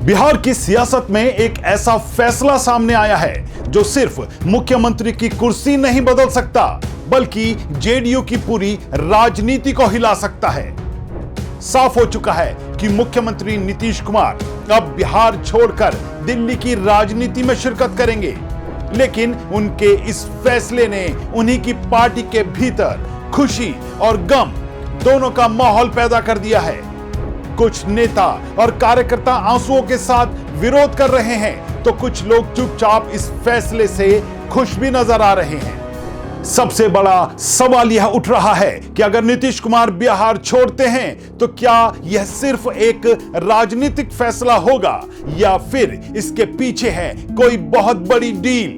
बिहार की सियासत में एक ऐसा फैसला सामने आया है जो सिर्फ मुख्यमंत्री की कुर्सी नहीं बदल सकता बल्कि जेडीयू की पूरी राजनीति को हिला सकता है। साफ हो चुका है कि मुख्यमंत्री नीतीश कुमार अब बिहार छोड़कर दिल्ली की राजनीति में शिरकत करेंगे, लेकिन उनके इस फैसले ने उन्हीं की पार्टी के भीतर खुशी और गम दोनों का माहौल पैदा कर दिया है। कुछ नेता और कार्यकर्ता आंसुओं के साथ विरोध कर रहे हैं तो कुछ लोग चुपचाप इस फैसले से खुश भी नजर आ रहे हैं। सबसे बड़ा सवाल यह उठ रहा है कि अगर नीतीश कुमार बिहार छोड़ते हैं तो क्या यह सिर्फ एक राजनीतिक फैसला होगा या फिर इसके पीछे है कोई बहुत बड़ी डील?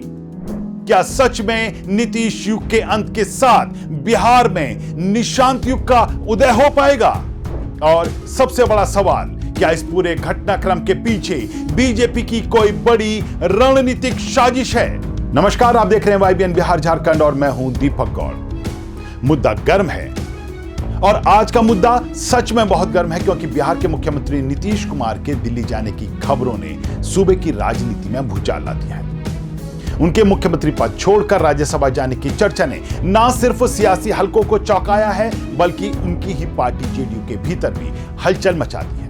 क्या सच में नीतीश युग के अंत के साथ बिहार में निशांत युग का उदय हो पाएगा? और सबसे बड़ा सवाल, क्या इस पूरे घटनाक्रम के पीछे बीजेपी की कोई बड़ी रणनीतिक साजिश है? नमस्कार, आप देख रहे हैं YBN बिहार झारखंड और मैं हूं दीपक गौड़। मुद्दा गर्म है और आज का मुद्दा सच में बहुत गर्म है क्योंकि बिहार के मुख्यमंत्री नीतीश कुमार के दिल्ली जाने की खबरों ने सूबे की राजनीति में भूचाल ला दिया है। उनके मुख्यमंत्री पद छोड़कर राज्यसभा जाने की चर्चा ने न सिर्फ सियासी हलकों को चौंकाया है बल्कि उनकी ही पार्टी जेडीयू के भीतर भी हलचल मचा दी है।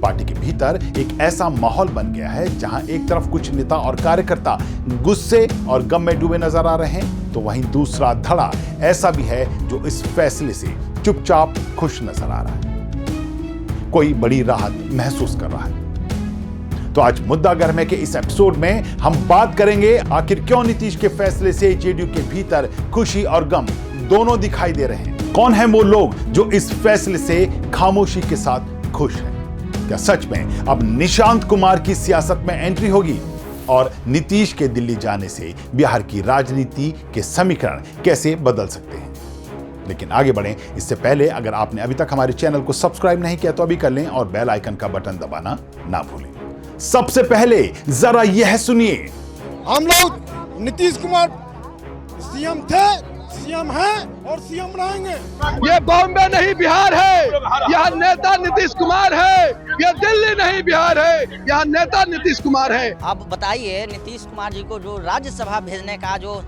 पार्टी के भीतर एक ऐसा माहौल बन गया है जहां एक तरफ कुछ नेता और कार्यकर्ता गुस्से और गम में डूबे नजर आ रहे हैं तो वहीं दूसरा धड़ा ऐसा भी है जो इस फैसले से चुपचाप खुश नजर आ रहा है, कोई बड़ी राहत महसूस कर रहा है। तो आज मुद्दा गर्म है के इस एपिसोड में हम बात करेंगे आखिर क्यों नीतीश के फैसले से जेडीयू के भीतर खुशी और गम दोनों दिखाई दे रहे हैं। कौन है वो लोग जो इस फैसले से खामोशी के साथ खुश हैं? क्या सच में अब निशांत कुमार की सियासत में एंट्री होगी और नीतीश के दिल्ली जाने से बिहार की राजनीति के समीकरण कैसे बदल सकते हैं? लेकिन आगे बढ़ें इससे पहले अगर आपने अभी तक हमारे चैनल को सब्सक्राइब नहीं किया तो अभी कर लें और बेल आइकन का बटन दबाना ना भूलें। सबसे पहले जरा यह सुनिए, हम लोग नीतीश कुमार सीएम थे, सीएम हैं और सीएम रहेंगे। ये बॉम्बे नहीं बिहार है, यहाँ नेता नीतीश कुमार है। ये दिल्ली नहीं बिहार है, यहाँ नेता नीतीश कुमार है। आप बताइए, नीतीश कुमार जी को जो राज्यसभा भेजने का जो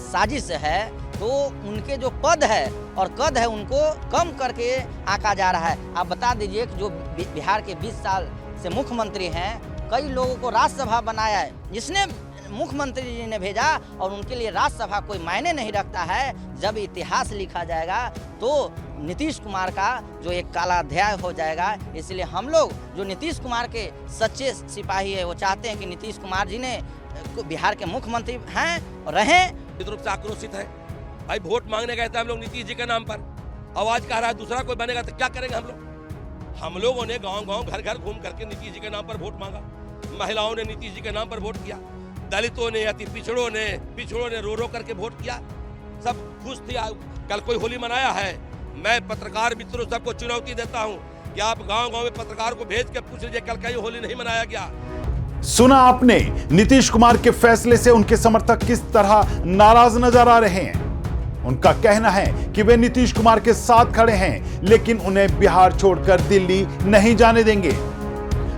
साजिश है तो उनके जो पद है और कद है उनको कम करके आंका जा रहा है। आप बता दीजिए कि जो बिहार के 20 साल से मुख्यमंत्री हैं, कई लोगों को राज्यसभा बनाया है, जिसने मुख्यमंत्री जी ने भेजा और उनके लिए राज्यसभा कोई मायने नहीं रखता है। जब इतिहास लिखा जाएगा तो नीतीश कुमार का जो एक काला अध्याय हो जाएगा। इसलिए हम लोग जो नीतीश कुमार के सच्चे सिपाही है वो चाहते हैं कि नीतीश कुमार जी ने बिहार के मुख्यमंत्री हैं और रहें। रूप से आक्रोशित है भाई, वोट मांगने गए थे हम लोग नीतीश जी के नाम पर, आवाज कह रहा है दूसरा कोई बनेगा तो क्या करेंगे हम लोग? हम लोगों ने गांव-गांव घर-घर घूम करके नीतीश जी के नाम पर वोट मांगा, महिलाओं ने नीतीश जी के नाम पर वोट किया, दलितों ने, अति पिछड़ों ने रो रो करके वोट किया। सब खुश थे। कल कोई होली मनाया है। मैं पत्रकार मित्रों सबको चुनौती देता हूं कि आप गांव-गांव में पत्रकार को भेज के पूछ लीजिए कल का ये होली नहीं मनाया गया। सुना आपने, नीतीश कुमार के फैसले से उनके समर्थक किस तरह नाराज नजर आ रहे हैं। उनका कहना है कि वे नीतीश कुमार के साथ खड़े हैं लेकिन उन्हें बिहार छोड़कर दिल्ली नहीं जाने देंगे।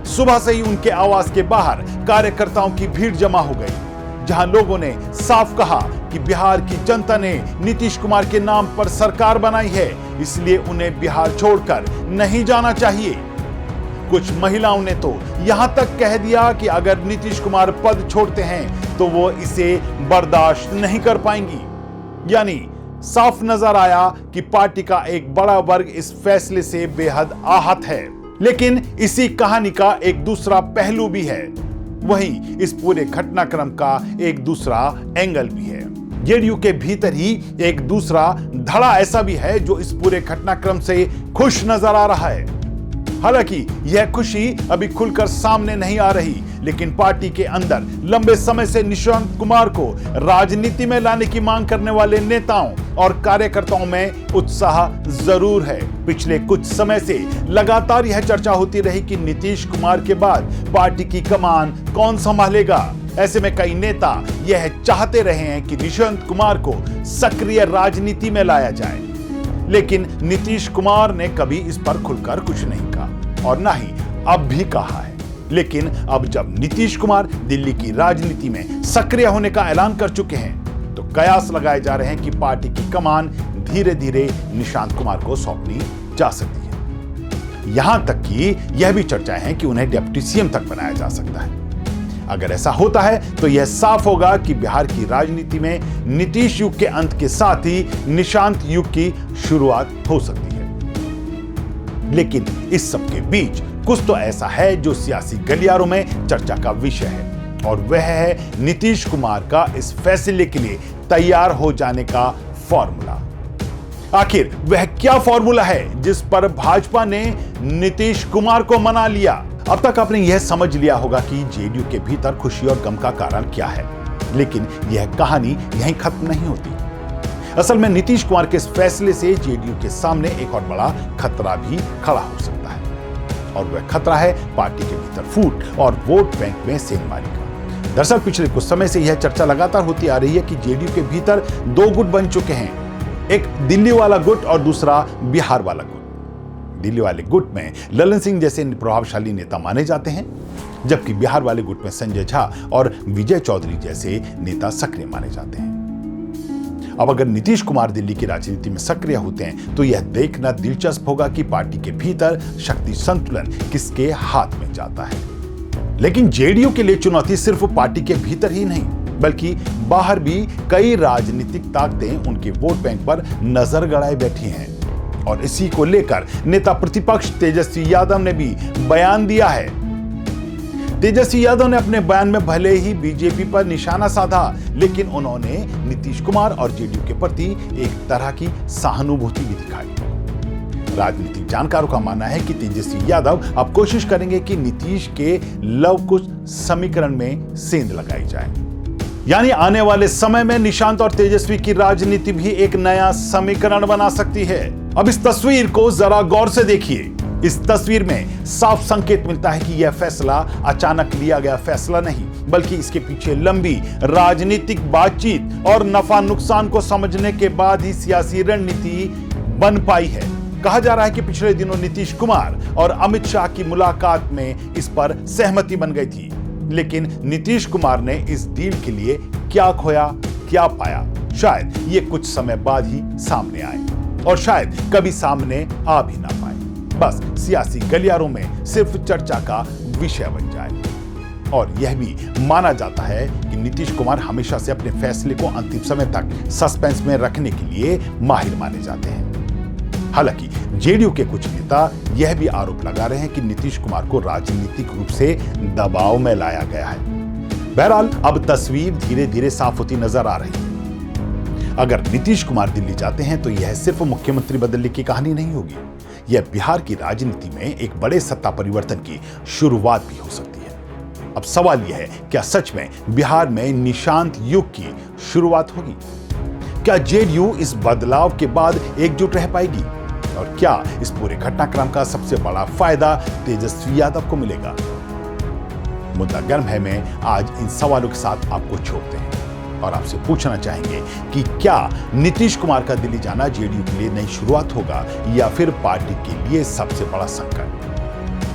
सुबह से ही उनके आवास के बाहर कार्यकर्ताओं की भीड़ जमा हो गई, जहां लोगों ने साफ कहा कि बिहार की जनता ने नीतीश कुमार के नाम पर सरकार बनाई है, इसलिए उन्हें बिहार छोड़कर नहीं जाना चाहिए। कुछ महिलाओं ने तो यहां तक कह दिया कि अगर नीतीश कुमार पद छोड़ते हैं तो वो इसे बर्दाश्त नहीं कर पाएंगी। यानी साफ नजर आया कि पार्टी का एक बड़ा वर्ग इस फैसले से बेहद आहत है। लेकिन इसी कहानी का एक दूसरा पहलू भी है, वहीं इस पूरे घटनाक्रम का एक दूसरा एंगल भी है। जेडीयू के भीतर ही एक दूसरा धड़ा ऐसा भी है जो इस पूरे घटनाक्रम से खुश नजर आ रहा है। हालांकि यह खुशी अभी खुलकर सामने नहीं आ रही, लेकिन पार्टी के अंदर लंबे समय से निशांत कुमार को राजनीति में लाने की मांग करने वाले नेताओं और कार्यकर्ताओं में उत्साह जरूर है। पिछले कुछ समय से लगातार यह चर्चा होती रही कि नीतीश कुमार के बाद पार्टी की कमान कौन संभालेगा। ऐसे में कई नेता यह चाहते रहे हैं कि निशांत कुमार को सक्रिय राजनीति में लाया जाए, लेकिन नीतीश कुमार ने कभी इस पर खुलकर कुछ नहीं कहा और ना ही अब भी कहा है। लेकिन अब जब नीतीश कुमार दिल्ली की राजनीति में सक्रिय होने का ऐलान कर चुके हैं तो कयास लगाए जा रहे हैं कि पार्टी की कमान धीरे धीरे निशांत कुमार को सौंपनी जा सकती है। यहां तक कि यह भी चर्चाएं हैं कि उन्हें डिप्टी सीएम तक बनाया जा सकता है। अगर ऐसा होता है तो यह साफ होगा कि बिहार की राजनीति में नीतीश युग के अंत के साथ ही निशांत युग की शुरुआत हो सकती है। लेकिन इस सब के बीच कुछ तो ऐसा है जो सियासी गलियारों में चर्चा का विषय है, और वह है नीतीश कुमार का इस फैसले के लिए तैयार हो जाने का फॉर्मूला। आखिर वह क्या फॉर्मूला है जिस पर भाजपा ने नीतीश कुमार को मना लिया? अब तक आपने यह समझ लिया होगा कि जेडीयू के भीतर खुशी और गम का कारण क्या है, लेकिन यह कहानी यहीं खत्म नहीं होती। असल में नीतीश कुमार के इस फैसले से जेडीयू के सामने एक और बड़ा खतरा भी खड़ा हो सकता है, और वह खतरा है पार्टी के भीतर फूट और वोट बैंक में सेंधमारी का। दरअसल पिछले कुछ समय से यह चर्चा लगातार होती आ रही है कि जेडीयू के भीतर दो गुट बन चुके हैं, एक दिल्ली वाला गुट और दूसरा बिहार वाला गुट। दिल्ली वाले गुट में ललन सिंह जैसे प्रभावशाली नेता माने जाते हैं, जबकि बिहार वाले गुट में संजय झा और विजय चौधरी जैसे नेता सक्रिय माने जाते हैं। अब अगर नीतीश कुमार दिल्ली की राजनीति में सक्रिय होते हैं तो यह देखना दिलचस्प होगा कि पार्टी के भीतर शक्ति संतुलन किसके हाथ में जाता है। लेकिन जेडीयू के लिए चुनौती सिर्फ पार्टी के भीतर ही नहीं, बल्कि बाहर भी कई राजनीतिक ताकतें उनके वोट बैंक पर नजर गड़ाए बैठी हैं, और इसी को लेकर नेता प्रतिपक्ष तेजस्वी यादव ने भी बयान दिया है। तेजस्वी यादव ने अपने बयान में भले ही बीजेपी पर निशाना साधा, लेकिन उन्होंने नीतीश कुमार और जेडीयू के प्रति एक तरह की सहानुभूति भी दिखाई। राजनीतिक जानकारों का मानना है कि तेजस्वी यादव अब कोशिश करेंगे कि नीतीश के लव कुश समीकरण में सेंध लगाई जाए, यानी आने वाले समय में निशांत और तेजस्वी की राजनीति भी एक नया समीकरण बना सकती है। अब इस तस्वीर को जरा गौर से देखिए। इस तस्वीर में साफ संकेत मिलता है कि यह फैसला अचानक लिया गया फैसला नहीं, बल्कि इसके पीछे लंबी राजनीतिक बातचीत और नफा नुकसान को समझने के बाद ही सियासी रणनीति बन पाई है। कहा जा रहा है कि पिछले दिनों नीतीश कुमार और अमित शाह की मुलाकात में इस पर सहमति बन गई थी, लेकिन नीतीश कुमार ने इस डील के लिए क्या खोया क्या पाया, शायद ये कुछ समय बाद ही सामने आए, और शायद कभी सामने आ भी ना पाए, बस सियासी गलियारों में सिर्फ चर्चा का विषय बन जाए। और यह भी माना जाता है कि नीतीश कुमार हमेशा से अपने फैसले को अंतिम समय तक सस्पेंस में रखने के लिए माहिर माने जाते हैं। हालांकि जेडीयू के कुछ नेता यह भी आरोप लगा रहे हैं कि नीतीश कुमार को राजनीतिक रूप से दबाव में लाया गया है। बहरहाल अब तस्वीर धीरे धीरे साफ होती नजर आ रही है। अगर नीतीश कुमार दिल्ली जाते हैं तो यह सिर्फ मुख्यमंत्री बदलने की कहानी नहीं होगी, यह बिहार की राजनीति में एक बड़े सत्ता परिवर्तन की शुरुआत भी हो सकती है। अब सवाल यह है, क्या सच में बिहार में निशांत युग की शुरुआत होगी? क्या जेडीयू इस बदलाव के बाद एकजुट रह पाएगी? और क्या इस पूरे घटनाक्रम का सबसे बड़ा फायदा तेजस्वी यादव को मिलेगा? मुद्दा गर्म है में आज इन सवालों के साथ आपको छोड़ते हैं और आपसे पूछना चाहेंगे कि क्या नीतीश कुमार का दिल्ली जाना जेडीयू के लिए नई शुरुआत होगा या फिर पार्टी के लिए सबसे बड़ा संकट?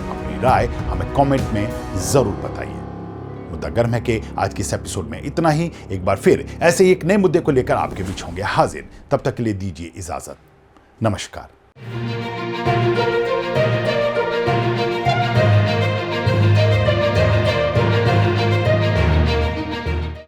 अपनी राय हमें कमेंट में जरूर बताइए। मुद्दा गर्म है कि आज के इस एपिसोड में इतना ही। एक बार फिर ऐसे ही एक नए मुद्दे को लेकर आपके बीच होंगे हाजिर। तब तक के लिए दीजिए इजाजत। नमस्कार।